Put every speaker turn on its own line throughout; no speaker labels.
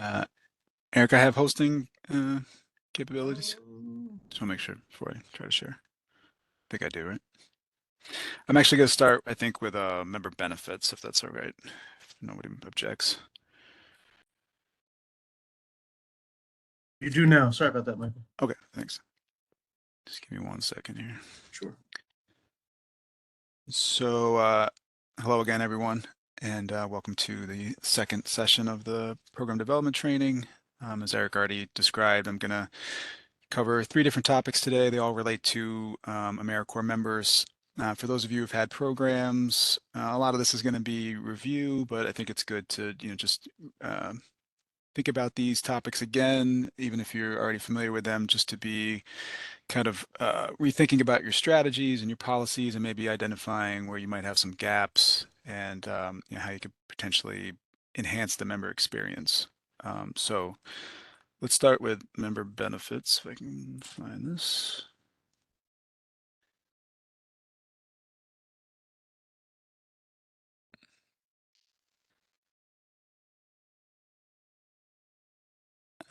Uh, Eric, I have hosting capabilities. Just want to make sure before I try to share. I think I do, right? I'm actually going to start, I think, with member benefits, if that's all right, if nobody objects.
You do now. Sorry about that, Michael.
Okay, thanks. Just give me 1 second here.
Sure.
So, hello again, everyone, and welcome to the second session of the program development training. As Eric already described, I'm going to cover 3 different topics today. They all relate to AmeriCorps members. For those of you who've had programs, a lot of this is going to be review, but I think it's good to just uh, think about these topics again, even if you're already familiar with them, just to be kind of rethinking about your strategies and your policies, and maybe identifying where you might have some gaps and how you could potentially enhance the member experience. So let's start with member benefits, if I can find this.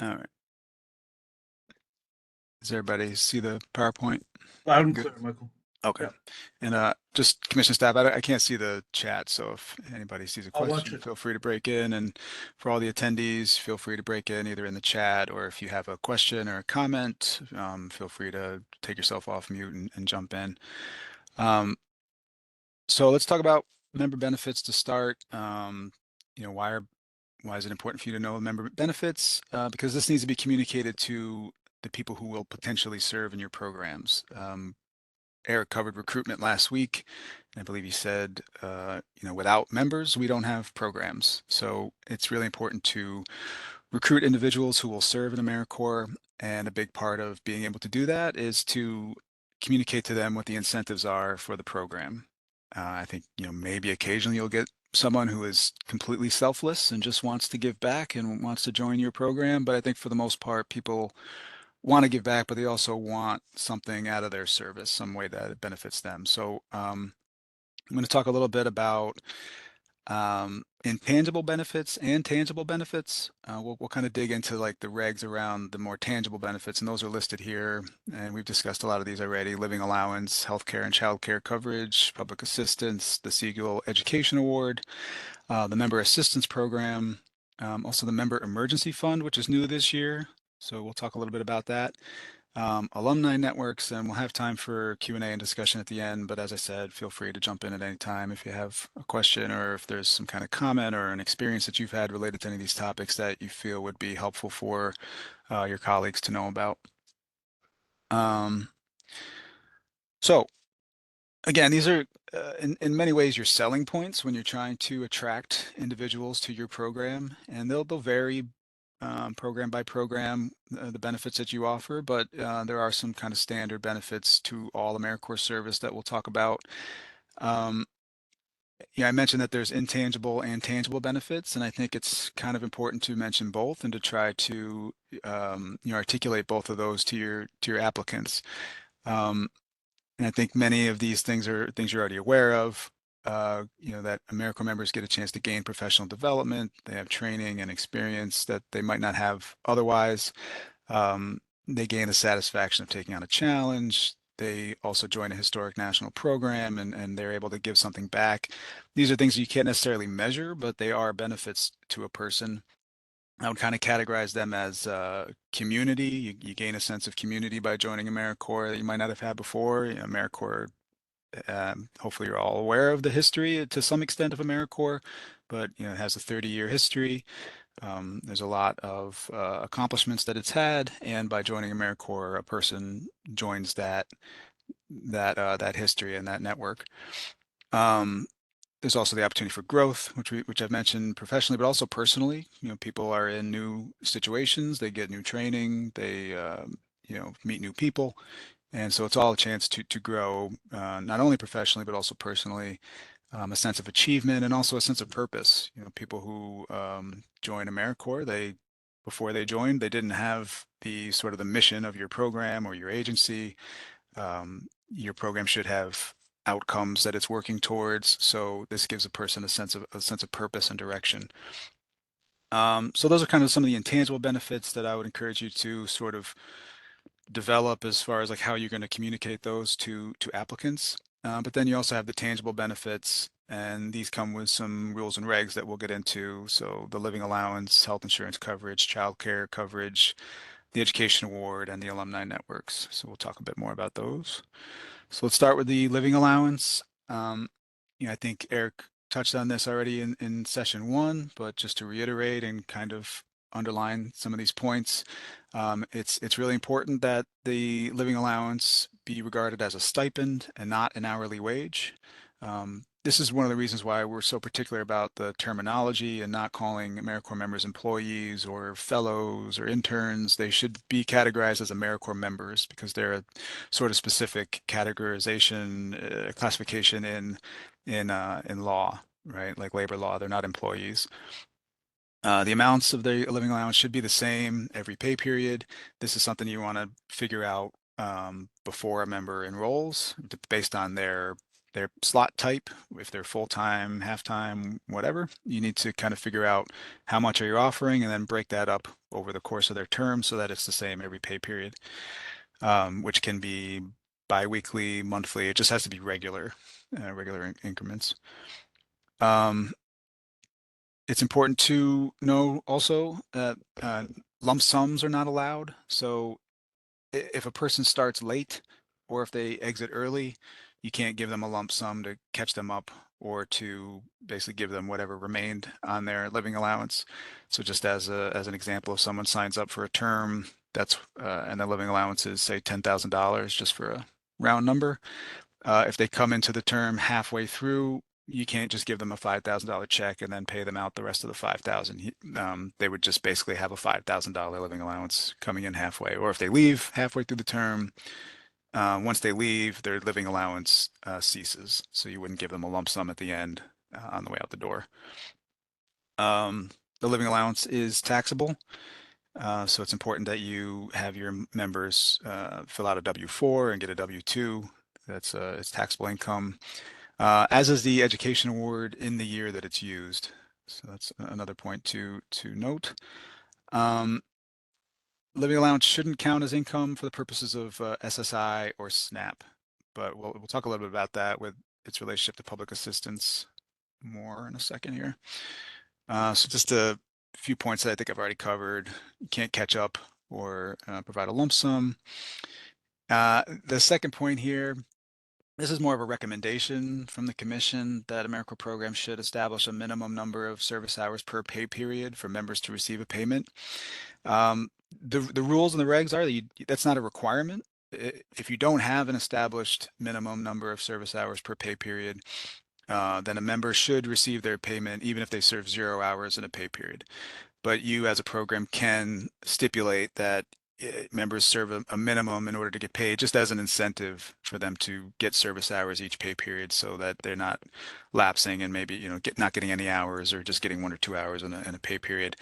All right. Does everybody see the PowerPoint?
Loud and
Good.
clear, Michael.
Okay.
Yeah,
And just commission staff, I can't see the chat, so if anybody sees a
I'll watch
question,
it.
feel free to break in. And for all the attendees, feel free to break in either in the chat, or if you have a question or a comment, feel free to take yourself off mute and jump in. Um, so let's talk about member benefits to start. Why is it important for you to know member benefits? Because this needs to be communicated to the people who will potentially serve in your programs. Eric covered recruitment last week. And I believe he said, without members, we don't have programs. So it's really important to recruit individuals who will serve in AmeriCorps. And a big part of being able to do that is to communicate to them what the incentives are for the program. I think, maybe occasionally you'll get someone who is completely selfless and just wants to give back and wants to join your program. But I think for the most part, people want to give back, but they also want something out of their service, some way that it benefits them. So I'm going to talk a little bit about intangible benefits and tangible benefits. We'll kind of dig into like the regs around the more tangible benefits, and those are listed here. And we've discussed a lot of these already: living allowance, healthcare and childcare coverage, public assistance, the Siegel Education Award, the member assistance program, also the member emergency fund, which is new this year. So we'll talk a little bit about that. Alumni networks, and we'll have time for Q&A and discussion at the end. But as I said, feel free to jump in at any time if you have a question, or if there's some kind of comment or an experience that you've had related to any of these topics that you feel would be helpful for your colleagues to know about. Um, so again, these are in many ways your selling points when you're trying to attract individuals to your program, and they'll vary program by program, the benefits that you offer, but there are some kind of standard benefits to all AmeriCorps service that we'll talk about. Um, yeah, I mentioned that there's intangible and tangible benefits, and I think it's kind of important to mention both and to try to articulate both of those to your applicants. Um, and I think many of these things are things you're already aware of. That AmeriCorps members get a chance to gain professional development. They have training and experience that they might not have otherwise. They gain the satisfaction of taking on a challenge. They also join a historic national program, and they're able to give something back. These are things you can't necessarily measure, but they are benefits to a person. I would kind of categorize them as community. You gain a sense of community by joining AmeriCorps that you might not have had before. AmeriCorps, hopefully you're all aware of the history to some extent of AmeriCorps, but it has a 30-year history. There's a lot of accomplishments that it's had, and by joining AmeriCorps, a person joins that history and that network. Um, there's also the opportunity for growth, which I've mentioned professionally, but also personally. People are in new situations, they get new training, they meet new people, and so it's all a chance to grow, not only professionally but also personally. A sense of achievement and also a sense of purpose. People who join AmeriCorps, before they joined, they didn't have the sort of the mission of your program or your agency. Your program should have outcomes that it's working towards. So this gives a person a sense of purpose and direction. So those are kind of some of the intangible benefits that I would encourage you to sort of develop as far as like how you're going to communicate those to applicants. But then you also have the tangible benefits, and these come with some rules and regs that we'll get into. So the living allowance, health insurance coverage, childcare coverage, the education award, and the alumni networks. So we'll talk a bit more about those. So let's start with the living allowance. Um, I think Eric touched on this already in session one, but just to reiterate and kind of underline some of these points, it's really important that the living allowance be regarded as a stipend and not an hourly wage. This is one of the reasons why we're so particular about the terminology and not calling AmeriCorps members employees or fellows or interns. They should be categorized as AmeriCorps members because they're a sort of specific categorization, classification in law, right? Like labor law, they're not employees. The amounts of the living allowance should be the same every pay period. This is something you want to figure out before a member enrolls based on their slot type. If they're full-time, half-time, whatever, you need to kind of figure out how much are you offering and then break that up over the course of their term so that it's the same every pay period, which can be biweekly, monthly. It just has to be regular, regular increments. Um, it's important to know also that lump sums are not allowed. So if a person starts late or if they exit early, you can't give them a lump sum to catch them up or to basically give them whatever remained on their living allowance. So just as an example, if someone signs up for a term that's and their living allowance is say $10,000 just for a round number, if they come into the term halfway through, you can't just give them a $5,000 check and then pay them out the rest of the 5,000. They would just basically have a $5,000 living allowance coming in halfway. Or if they leave halfway through the term, once they leave, their living allowance ceases. So you wouldn't give them a lump sum at the end on the way out the door. The living allowance is taxable. So it's important that you have your members fill out a W-4 and get a W-2. That's it's taxable income, as is the education award in the year that it's used. So that's another point to note. Living allowance shouldn't count as income for the purposes of SSI or SNAP, but we'll talk a little bit about that with its relationship to public assistance more in a second here. So just a few points that I think I've already covered. You can't catch up or provide a lump sum. The second point here, this is more of a recommendation from the commission that AmeriCorps program should establish a minimum number of service hours per pay period for members to receive a payment. The rules and the regs are that that's not a requirement. If you don't have an established minimum number of service hours per pay period, then a member should receive their payment even if they serve 0 hours in a pay period. But you as a program can stipulate that members serve a minimum in order to get paid, just as an incentive for them to get service hours each pay period so that they're not lapsing and maybe, not getting any hours or just getting 1 or 2 hours in a pay period.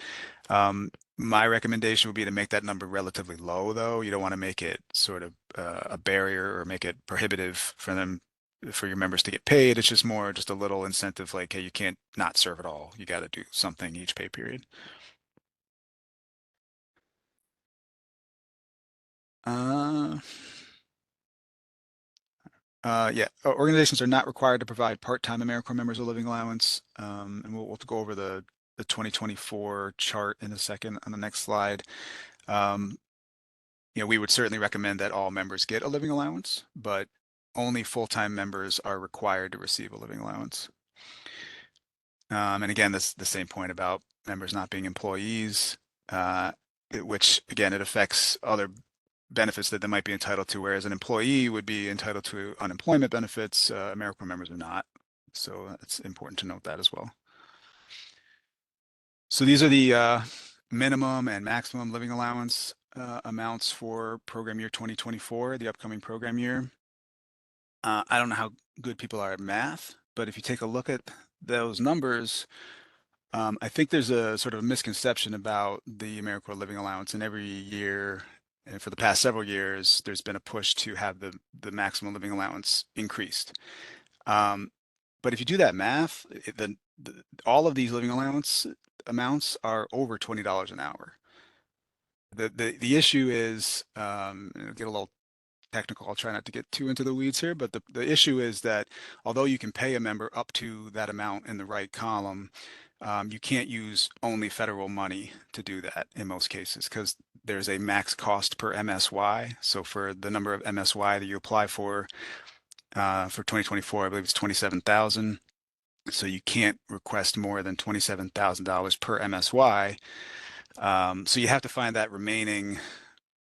My recommendation would be to make that number relatively low, though. You don't want to make it sort of a barrier or make it prohibitive for your members to get paid. It's just a little incentive like, hey, you can't not serve at all. You got to do something each pay period. Uh, yeah, organizations are not required to provide part-time AmeriCorps members a living allowance. And we'll go over the 2024 chart in a second on the next slide. We would certainly recommend that all members get a living allowance, but only full-time members are required to receive a living allowance. And again, this the same point about members not being employees, which again, it affects other benefits that they might be entitled to, whereas an employee would be entitled to unemployment benefits. AmeriCorps members are not. So it's important to note that as well. So these are the minimum and maximum living allowance amounts for program year 2024, the upcoming program year. I don't know how good people are at math, but if you take a look at those numbers, I think there's a sort of misconception about the AmeriCorps living allowance, and every year, and for the past several years, there's been a push to have the maximum living allowance increased. But if you do that math, all of these living allowance amounts are over $20 an hour. The issue is, it'll get a little technical. I'll try not to get too into the weeds here, but the issue is that although you can pay a member up to that amount in the right column, you can't use only federal money to do that in most cases because there's a max cost per MSY. So for the number of MSY that you apply for 2024, I believe it's 27,000. So you can't request more than $27,000 per MSY. So you have to find that remaining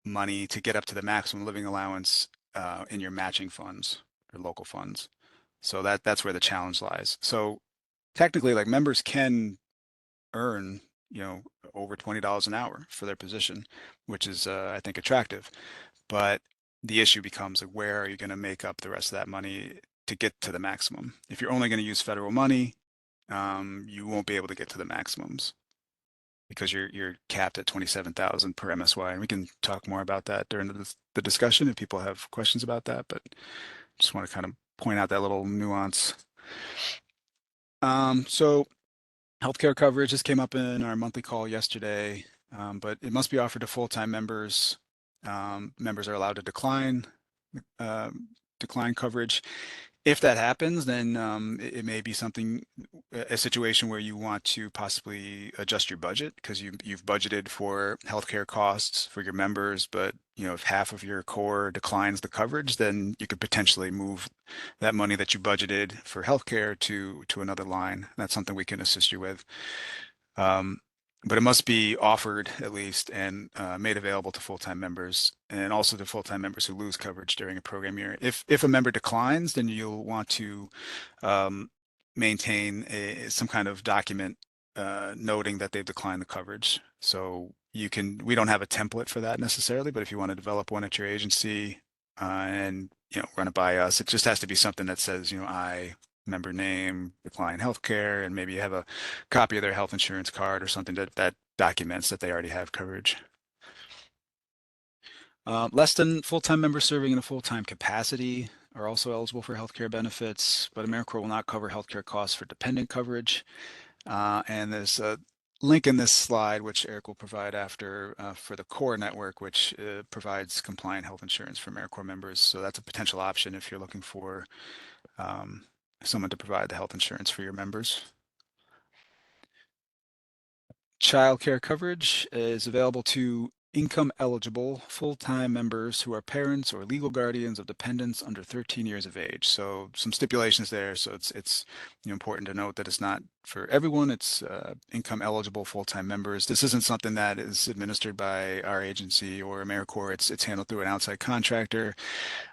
money to get up to the maximum living allowance in your matching funds or local funds. So that's where the challenge lies. So technically, like members can earn, over $20 an hour for their position, which is I think attractive. But the issue becomes like, where are you going to make up the rest of that money to get to the maximum? If you're only going to use federal money, you won't be able to get to the maximums because you're capped at 27,000 per MSY. And we can talk more about that during the discussion if people have questions about that, but just want to kind of point out that little nuance. So healthcare coverage, this came up in our monthly call yesterday, but it must be offered to full-time members. Members are allowed to decline coverage. If that happens, then it may be a situation where you want to possibly adjust your budget because you've budgeted for healthcare costs for your members, but if half of your core declines the coverage, then you could potentially move that money that you budgeted for healthcare to another line. That's something we can assist you with. But it must be offered at least and made available to full-time members and also to full-time members who lose coverage during a program year. If a member declines, then you'll want to maintain some kind of document noting that they've declined the coverage. So we don't have a template for that necessarily, but if you want to develop one at your agency and run it by us, it just has to be something that says, I member name, decline healthcare, and maybe you have a copy of their health insurance card or something that documents that they already have coverage. Less than full-time members serving in a full-time capacity are also eligible for healthcare benefits, but AmeriCorps will not cover healthcare costs for dependent coverage. And there's a link in this slide, which Eric will provide after for the core network, which provides compliant health insurance for AmeriCorps members. So that's a potential option if you're looking for someone to provide the health insurance for your members. Child care coverage is available to income eligible full-time members who are parents or legal guardians of dependents under 13 years of age. So some stipulations there. So it's important to note that it's not for everyone. It's income eligible full-time members. This isn't something that is administered by our agency or AmeriCorps. It's handled through an outside contractor.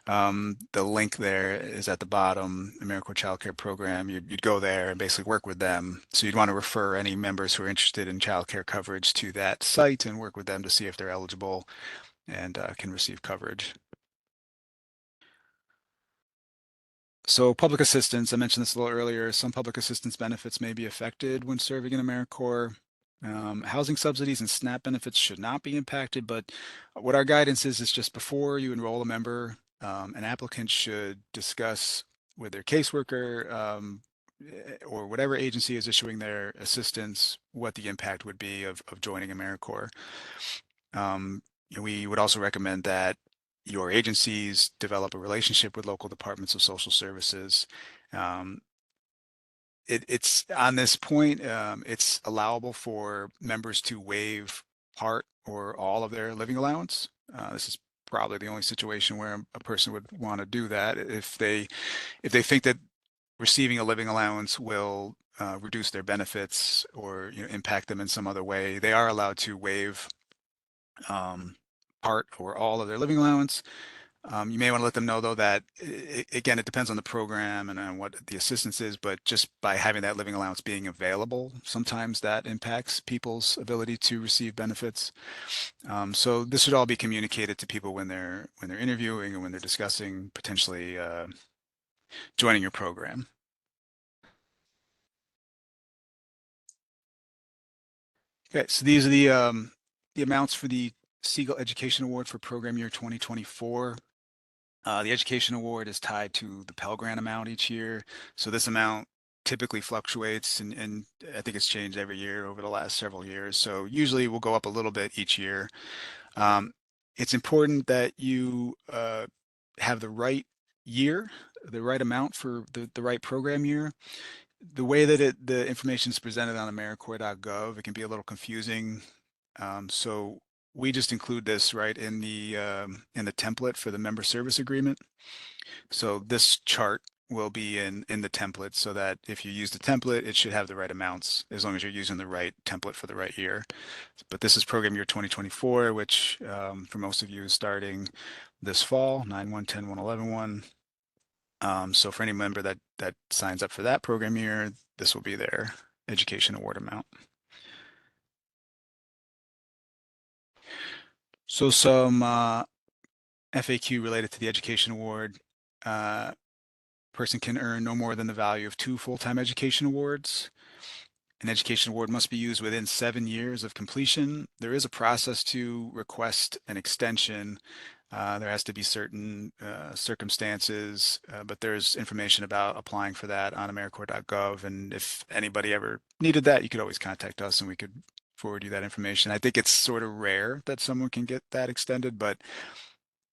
The link there is at the bottom, AmeriCorps Child Care Program. You'd go there and basically work with them. So you'd want to refer any members who are interested in child care coverage to that site and work with them to see if they're eligible and can receive coverage. So public assistance, I mentioned this a little earlier. Some public assistance benefits may be affected when serving in AmeriCorps. Housing subsidies and SNAP benefits should not be impacted, but what our guidance is just before you enroll a member, an applicant should discuss with their caseworker or whatever agency is issuing their assistance what the impact would be of joining AmeriCorps. We would also recommend that your agencies develop a relationship with local departments of social services. It's on this point, it's allowable for members to waive part or all of their living allowance. This is probably the only situation where a person would want to do that if they think that receiving a living allowance will reduce their benefits or impact them in some other way. They are allowed to waive part or all of their living allowance. You may want to let them know, though, that again, it depends on the program and on what the assistance is, but just by having that living allowance being available, sometimes that impacts people's ability to receive benefits. So this should all be communicated to people when they're interviewing and when they're discussing potentially joining your program. Okay, so these are the amounts for the Siegel Education Award for program year 2024. The Education Award is tied to the Pell Grant amount each year. So this amount typically fluctuates, and I think it's changed every year over the last several years. So usually we'll go up a little bit each year. Um, it's important that you have the right year, the right amount for the right program year. The way that the information is presented on AmeriCorps.gov, it can be a little confusing. So we just include this right in the template for the member service agreement. So this chart will be in the template so that if you use the template, it should have the right amounts as long as you're using the right template for the right year. But this is program year 2024, which for most of you is starting this fall, 9/1, 10/1, 11/1. So for any member that signs up for that program year, this will be their education award amount. So some FAQ related to the education award. Person can earn no more than the value of 2 full-time education awards. An education award must be used within 7 years of completion. There is a process to request an extension. There has to be certain circumstances, but there's information about applying for that on AmeriCorps.gov. And if anybody ever needed that, you could always contact us and we could forward you that information. I think it's sort of rare that someone can get that extended, but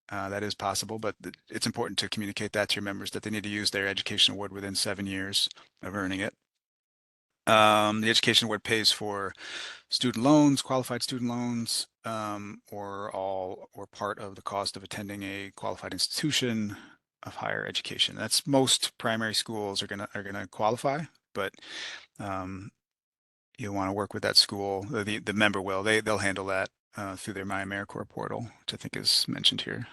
that is possible. But it's important to communicate that to your members that they need to use their education award within 7 years of earning it. The education award pays for student loans, qualified student loans, or all or part of the cost of attending a qualified institution of higher education. That's most primary schools are gonna qualify, but you'll want to work with that school. The member will. They'll handle that through their My AmeriCorps portal, which I think is mentioned here.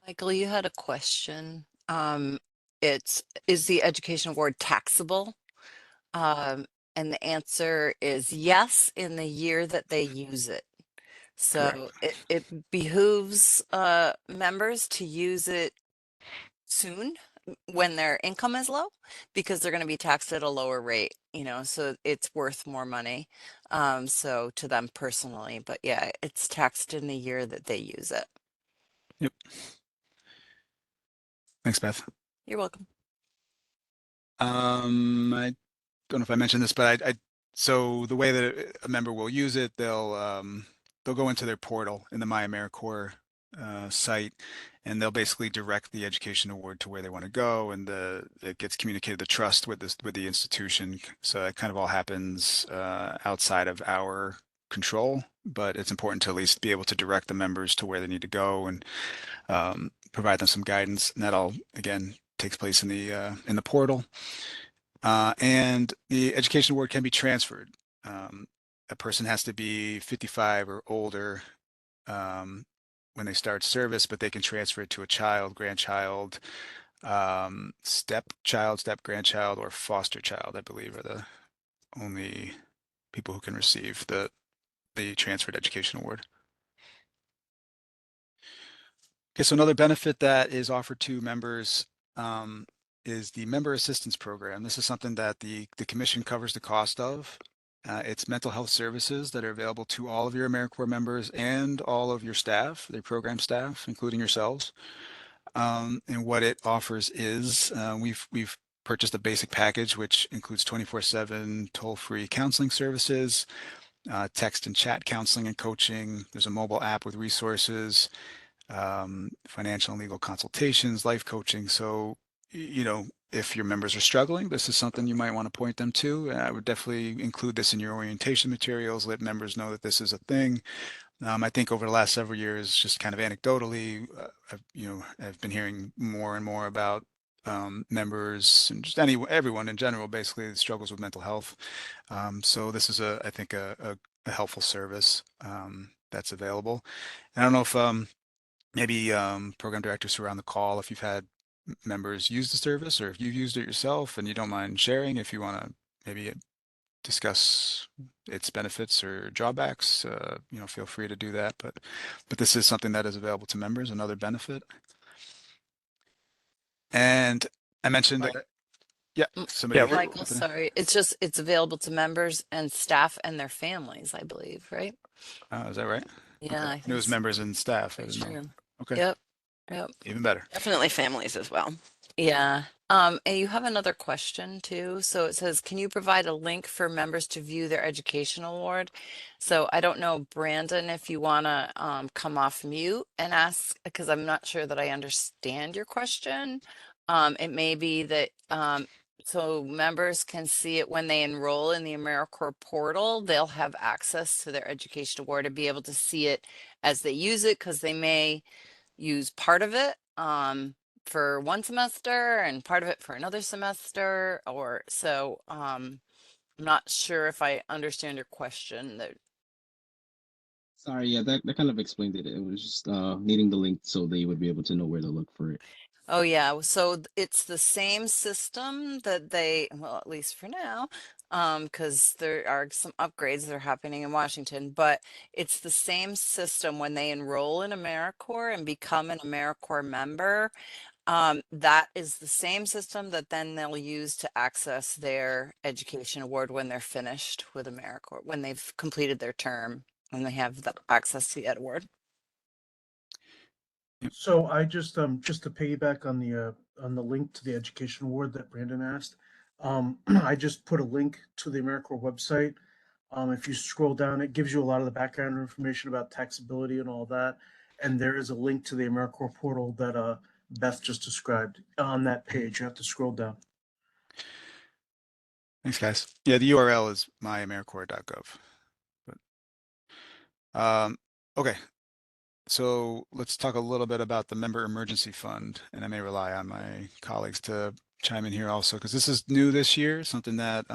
Michael, you had a question. Is the education award taxable? And the answer is yes, in the year that they use it. So it behooves members to use it soon when their income is low, because they're going to be taxed at a lower rate, so it's worth more money. So to them personally, but yeah, it's taxed in the year that they use it.
Yep. Thanks, Beth.
You're welcome.
I don't know if I mentioned this, but so the way that a member will use it, they'll go into their portal in the My AmeriCorps site, and they'll basically direct the education award to where they want to go, and it gets communicated the trust with the institution. So it kind of all happens outside of our control, but it's important to at least be able to direct the members to where they need to go and provide them some guidance. And that all again takes place in the portal. And the education award can be transferred. A person has to be 55 or older when they start service, but they can transfer it to a child, grandchild, stepchild, step-grandchild, or foster child, I believe, are the only people who can receive the transferred education award. Okay, so another benefit that is offered to members is the Member Assistance Program. This is something that the Commission covers the cost of. It's mental health services that are available to all of your AmeriCorps members and all of your staff, their program staff, including yourselves. And what it offers is we've purchased a basic package, which includes 24/7 toll-free counseling services, text and chat counseling and coaching. There's a mobile app with resources, financial and legal consultations, life coaching. So, if your members are struggling, this is something you might want to point them to. I would definitely include this in your orientation materials, let members know that this is a thing. I think over the last several years, just kind of anecdotally, I've been hearing more and more about members and just everyone in general, basically, that struggles with mental health. So this is I think a helpful service that's available. And I don't know if maybe program directors who are on the call, if you've had members use the service or if you've used it yourself and you don't mind sharing, if you want to maybe discuss its benefits or drawbacks, feel free to do that. But this is something that is available to members, another benefit. And I mentioned that, yeah, somebody.
Yeah,
Michael, sorry. It's available to members and staff and their families, I believe, right?
Is that right?
Yeah,
Okay.
I think
It was
so.
members and staff. I
Pretty
didn't know.
sure.
Okay.
Yep.
Even better.
Definitely families as well.
Yeah. And you have another question too. So it says, can you provide a link for members to view their education award? So I don't know, Brandon, if you want to come off mute and ask, because I'm not sure that I understand your question. It may be that so members can see it when they enroll in the AmeriCorps portal. They'll have access to their education award and be able to see it as they use it, because they may use part of it for one semester and part of it for another semester, or so I'm not sure if I understand your question. That
Sorry, yeah, that kind of explained it. It was just needing the link so they would be able to know where to look for it.
Oh yeah, so it's the same system that they, well, at least for now, because there are some upgrades that are happening in Washington, but it's the same system when they enroll in AmeriCorps and become an AmeriCorps member. That is the same system that then they'll use to access their education award when they're finished with AmeriCorps, when they've completed their term, when they have the access to the Ed Award.
So I just to piggyback on the link to the education award that Brandon asked, I just put a link to the AmeriCorps website. If you scroll down, it gives you a lot of the background information about taxability and all that. And there is a link to the AmeriCorps portal that Beth just described on that page. You have to scroll down.
Thanks, guys. Yeah, the URL is myamericorps.gov. Okay, so let's talk a little bit about the Member Emergency Fund, and I may rely on my colleagues to chime in here also, because this is new this year, something that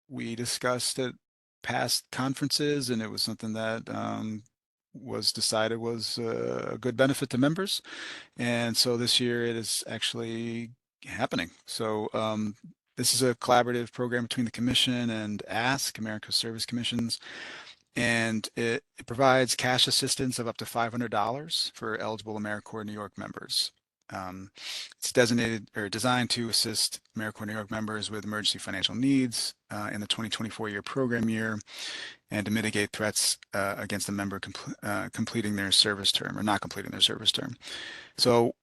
we discussed at past conferences, and it was something that was decided was a good benefit to members. And so this year it is actually happening. So this is a collaborative program between the Commission and ASK, America's Service Commissions, and it provides cash assistance of up to $500 for eligible AmeriCorps New York members. It's designated or designed to assist AmeriCorps New York members with emergency financial needs in the 2024 year program year, and to mitigate threats against a member completing their service term or not completing their service term. So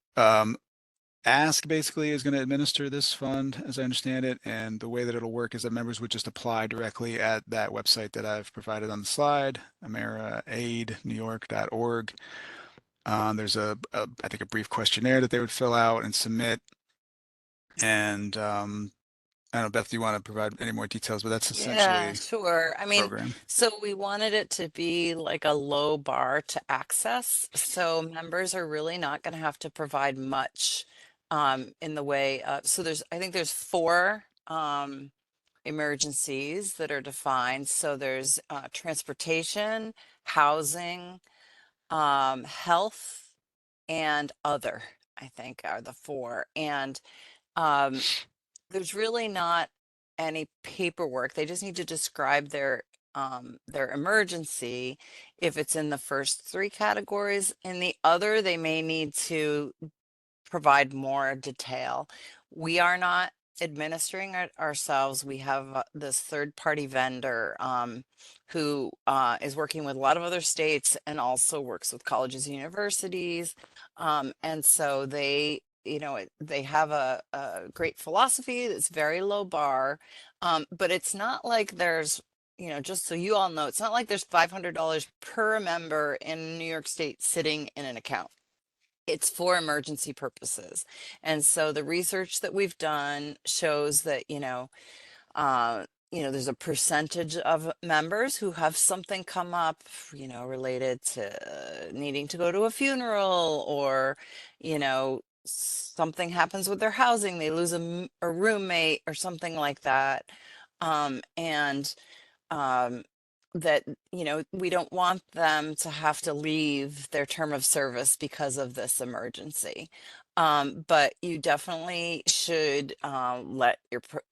ASK basically is going to administer this fund, as I understand it, and the way that it'll work is that members would just apply directly at that website that I've provided on the slide, ameriaidnewyork.org. There's I think a brief questionnaire that they would fill out and submit. And I don't know, Beth, do you want to provide any more details? But that's
Yeah,
essentially
sure. I
the
mean,
program.
so we wanted it to be like a low bar to access. So members are really not going to have to provide much in the way of, so I think there's four emergencies that are defined. So there's transportation, housing, health, and other, I think are the four. And um, there's really not any paperwork. They just need to describe their emergency. If it's in the first three categories, in the other, they may need to provide more detail. We are not administering it ourselves. We have this third party vendor who is working with a lot of other states and also works with colleges and universities. And so they, you know, they have a great philosophy that's very low bar, but it's not like there's, you know, just so you all know, it's not like there's $500 per member in New York State sitting in an account. It's for emergency purposes. And so the research that we've done shows that, there's a percentage of members who have something come up, related to needing to go to a funeral, or, something happens with their housing, they lose a roommate or something like that. And um, that we don't want them to have to leave their term of service because of this emergency. But you definitely should let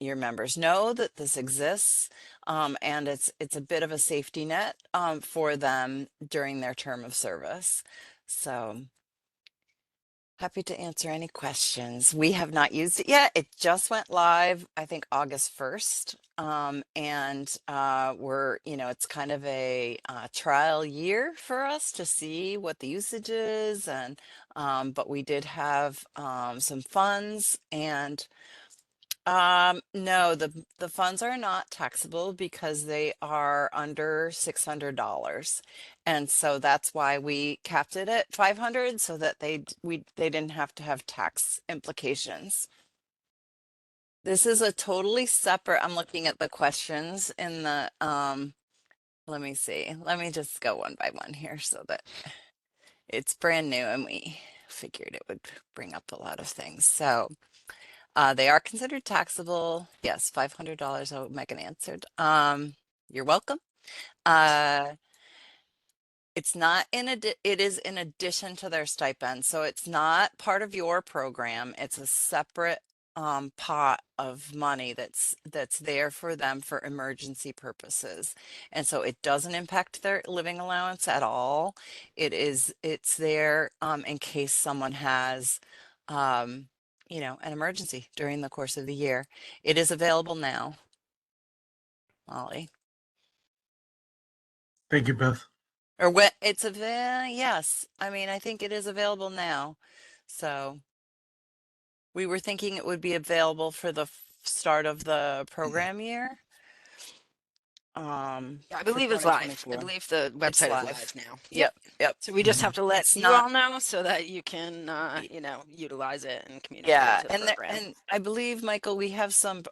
your members know that this exists, and it's a bit of a safety net for them during their term of service. So Happy to answer any questions. We have not used it yet. It just went live, I think, August 1st. We're, it's kind of a trial year for us to see what the usage is. But we did have some funds and no, the funds are not taxable because they are under $600. And so that's why we capped it at 500 so that they didn't have to have tax implications. This is a totally separate, I'm looking at the questions in the let me see. Let me just go one by one here so that it's brand new and we figured it would bring up a lot of things. So they are considered taxable. Yes, $500. Oh, Megan answered. You're welcome. It's not it is in addition to their stipend. So it's not part of your program. It's a separate pot of money that's there for them for emergency purposes. And so it doesn't impact their living allowance at all. It's there in case someone has an emergency during the course of the year. It is available now, Molly.
Thank you, Beth.
Or what it's yes. I mean, I think it is available now. So we were thinking it would be available for the start of the program year.
I
For
believe it's live. I
2024.
believe the
It's
website is
live.
live now.
Yep. Yep.
So we just have to let
It's
you
not-
all know so that you can, utilize it and communicate
Yeah,
to the
and
program.
and I believe, Michael, we have some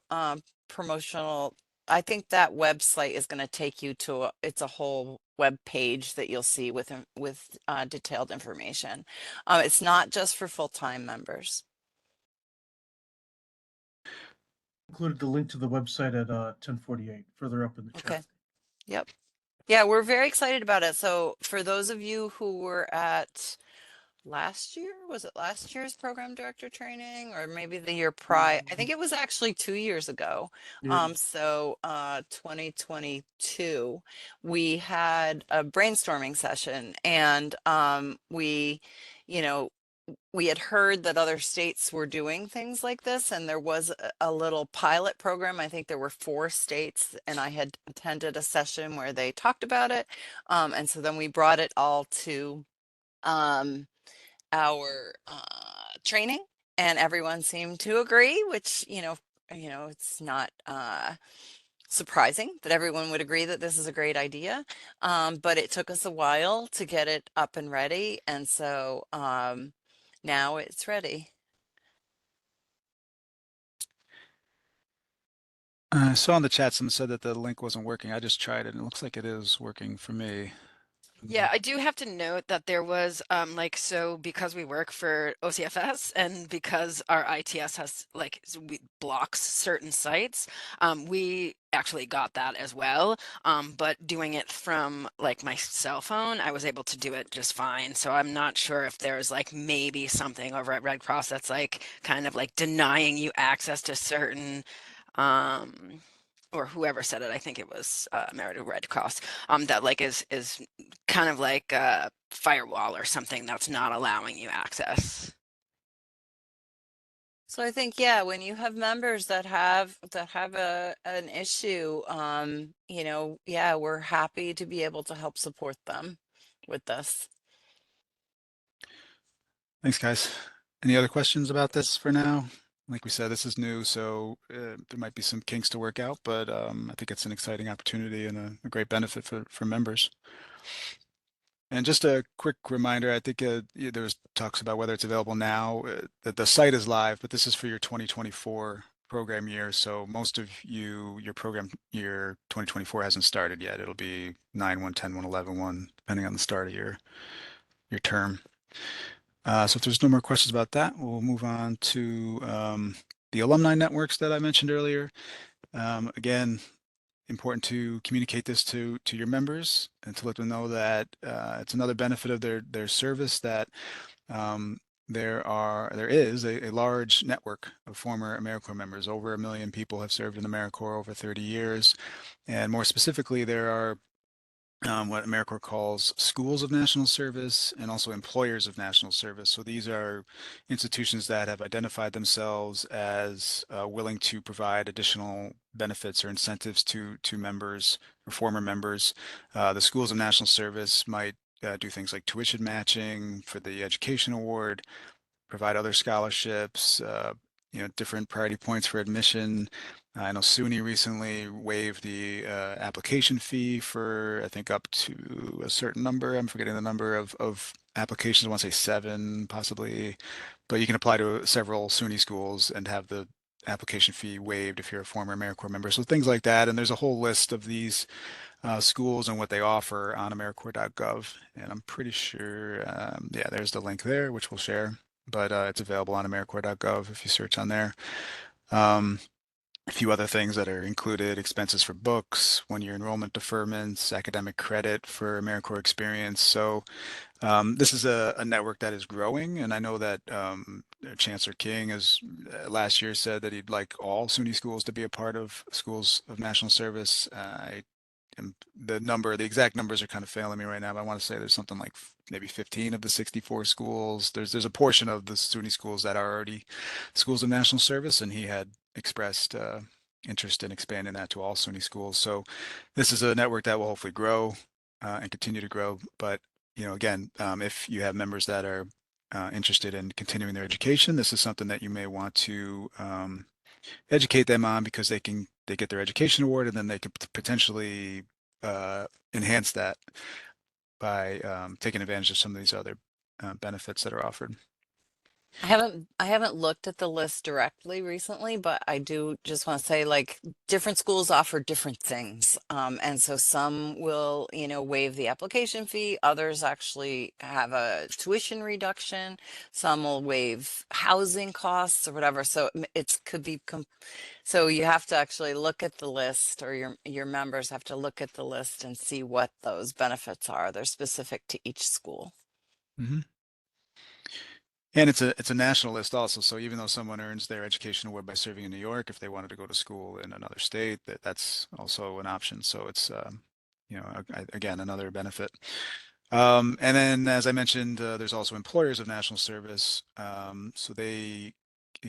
promotional. I think that website is going to take you to it's a whole web page that you'll see with detailed information. It's not just for full-time members.
Included the link to the website at 1048, further up in the
Okay.
chat.
Yep. Yeah, we're very excited about it. So for those of you who were at last year, was it last year's program director training or maybe the year prior? I think it was actually 2 years ago.
Yeah.
2022, we had a brainstorming session and you know, we had heard that other states were doing things like this, and there was a little pilot program. I think there were 4 states, and I had attended a session where they talked about it. And so then we brought it all to our training, and everyone seemed to agree, which it's not surprising that everyone would agree that this is a great idea. But it took us a while to get it up and ready, and so now it's ready.
I saw in the chat someone said that the link wasn't working. I just tried it and it looks like it is working for me.
Yeah, I do have to note that there was because we work for OCFS and because our ITS has blocks certain sites, we actually got that as well. But doing it from my cell phone, I was able to do it just fine. So I'm not sure if there's maybe something over at Red Cross that's kind of denying you access to certain or whoever said it, I think it was American Red Cross, that is kind of like a firewall or something that's not allowing you access.
So I think, yeah, when you have members that have an issue, yeah, we're happy to be able to help support them with this.
Thanks, guys. Any other questions about this for now? Like we said, this is new, so there might be some kinks to work out, but I think it's an exciting opportunity and a great benefit for members. And just a quick reminder, I think there's talks about whether it's available now. The site is live, but this is for your 2024 program year. So most of your program year 2024 hasn't started yet. It'll be 9/1, 10/1, 11/1, depending on the start of your term. So if there's no more questions about that, we'll move on to the alumni networks that I mentioned earlier. Again, important to communicate this to your members and to let them know that it's another benefit of their service that there is a large network of former AmeriCorps members. Over 1 million people have served in AmeriCorps over 30 years. And more specifically, there are what AmeriCorps calls schools of national service and also employers of national service. So these are institutions that have identified themselves as willing to provide additional benefits or incentives to members or former members. The schools of national service might do things like tuition matching for the education award, provide other scholarships, different priority points for admission. I know SUNY recently waived the application fee for, I think, up to a certain number. I'm forgetting the number of applications. I want to say 7, possibly, but you can apply to several SUNY schools and have the application fee waived if you're a former AmeriCorps member. So things like that. And there's a whole list of these schools and what they offer on AmeriCorps.gov. And I'm pretty sure, yeah, there's the link there, which we'll share, but it's available on AmeriCorps.gov if you search on there. A few other things that are included: expenses for books, 1-year enrollment deferments, academic credit for AmeriCorps experience. So this is a network that is growing, and I know that Chancellor King has last year said that he'd like all SUNY schools to be a part of schools of national service. The exact numbers are kind of failing me right now, but I want to say there's something like maybe 15 of the 64 schools. There's a portion of the SUNY schools that are already schools of national service, and he had expressed interest in expanding that to all SUNY schools. So this is a network that will hopefully grow and continue to grow. But again, if you have members that are interested in continuing their education, this is something that you may want to educate them on, because they get their education award, and then they could potentially enhance that by taking advantage of some of these other benefits that are offered.
I haven't looked at the list directly recently, but I do just want to say, like, different schools offer different things. And so some will, waive the application fee. Others actually have a tuition reduction. Some will waive housing costs or whatever. So it could be, so you have to actually look at the list, or your members have to look at the list and see what those benefits are. They're specific to each school.
Mm-hmm. And it's a national list also. So even though someone earns their education award by serving in New York, if they wanted to go to school in another state, that's also an option. So it's again, another benefit. And then, as I mentioned, there's also employers of national service. So it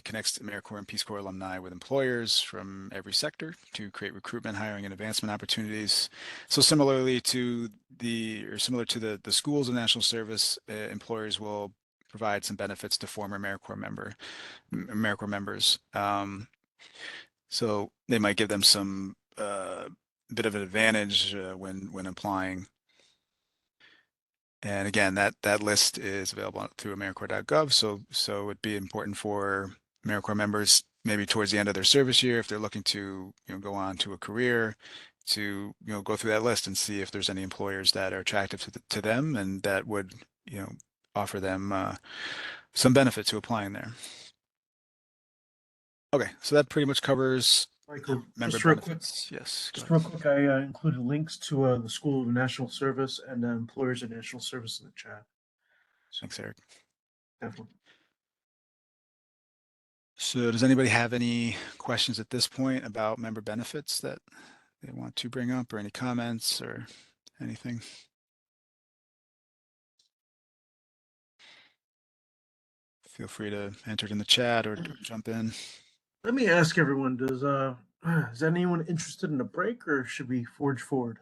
connects AmeriCorps and Peace Corps alumni with employers from every sector to create recruitment, hiring, and advancement opportunities. So similar to the schools of national service, employers will provide some benefits to former AmeriCorps members. So they might give them some bit of an advantage when applying. And again, that list is available through AmeriCorps.gov. So it'd be important for AmeriCorps members, maybe towards the end of their service year, if they're looking to go on to a career, to go through that list and see if there's any employers that are attractive to them and that would offer them some benefit to applying there. Okay, so that pretty much covers
Michael,
member
just real quick,
benefits. Yes, go
just
ahead.
real quick, I included links to the School of National Service and Employers of National Service in the chat. So
Thanks, Eric.
definitely.
So does anybody have any questions at this point about member benefits that they want to bring up, or any comments or anything? Feel free to enter it in the chat or jump in.
Let me ask everyone, is anyone interested in a break, or should we forge forward?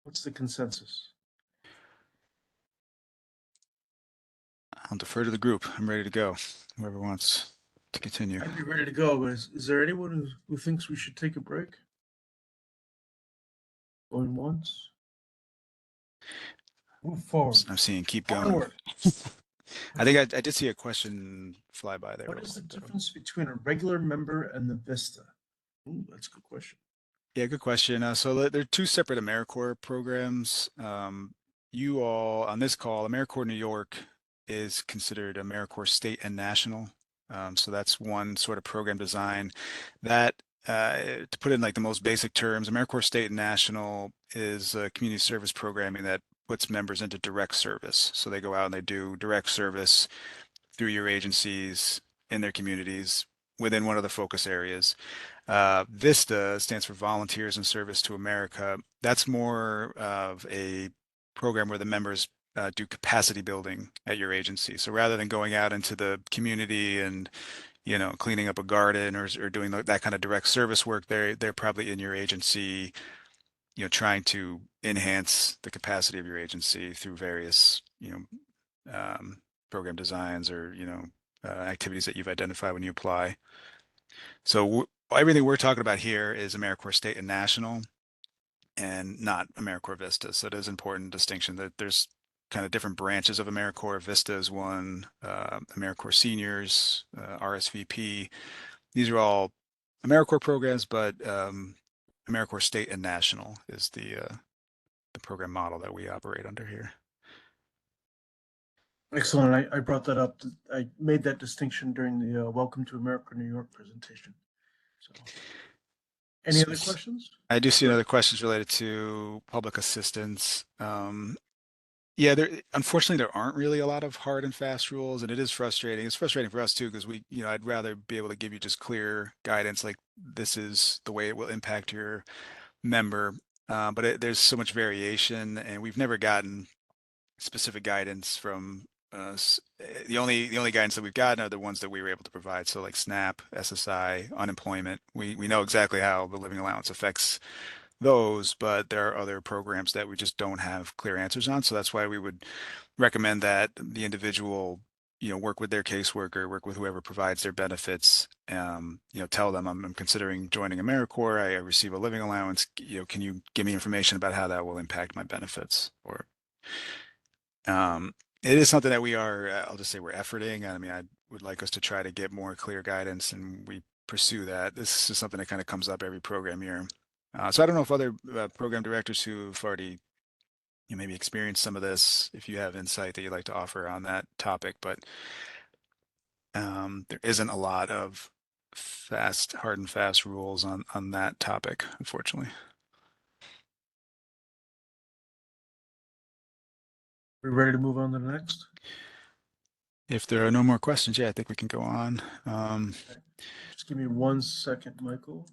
What's the consensus?
I'll defer to the group. I'm ready to go. Whoever wants to continue.
I'd be ready to go, but is there anyone who thinks we should take a break? Going once? Move forward.
I'm seeing keep going.
Onward.
I think I did see a question fly by there.
What is the difference between a regular member and the Vista? Ooh, that's a good question.
Yeah, good question. So there are 2 separate AmeriCorps programs. You all on this call, AmeriCorps New York is considered AmeriCorps State and National. So that's one sort of program design. That to put it in like the most basic terms, AmeriCorps State and National is a community service programming that puts members into direct service. So they go out and they do direct service through your agencies in their communities within one of the focus areas. VISTA stands for Volunteers in Service to America. That's more of a program where the members do capacity building at your agency. So rather than going out into the community and cleaning up a garden or doing that kind of direct service work, they're probably in your agency, trying to enhance the capacity of your agency through various, program designs or, activities that you've identified when you apply. So everything we're talking about here is AmeriCorps State and National and not AmeriCorps Vista. So it is an important distinction that there's kind of different branches of AmeriCorps. Vista is one, AmeriCorps Seniors, RSVP. These are all AmeriCorps programs, but AmeriCorps State and National is the program model that we operate under here.
Excellent. I brought that up. I made that distinction during the Welcome to America, New York presentation. So, any other questions?
I do see another questions related to public assistance. Yeah, unfortunately there aren't really a lot of hard and fast rules, and it is frustrating. It's frustrating for us too, because I'd rather be able to give you just clear guidance, like this is the way it will impact your member. But there's so much variation, and we've never gotten specific guidance from the only guidance that we've gotten are the ones that we were able to provide. So like SNAP, SSI, unemployment. We know exactly how the living allowance affects those, but there are other programs that we just don't have clear answers on. So that's why we would recommend that the individual, work with their caseworker, work with whoever provides their benefits. Tell them I'm considering joining AmeriCorps. I receive a living allowance. Can you give me information about how that will impact my benefits? Or it is something that we are, I'll just say we're efforting. I mean, I would like us to try to get more clear guidance, and we pursue that. This is something that kind of comes up every program year. So I don't know if other program directors who've already maybe experienced some of this, if you have insight that you'd like to offer on that topic, but there isn't a lot of hard and fast rules on that topic, unfortunately.
We ready to move on to the next?
If there are no more questions, yeah, I think we can go on.
Just give me 1 second, Michael.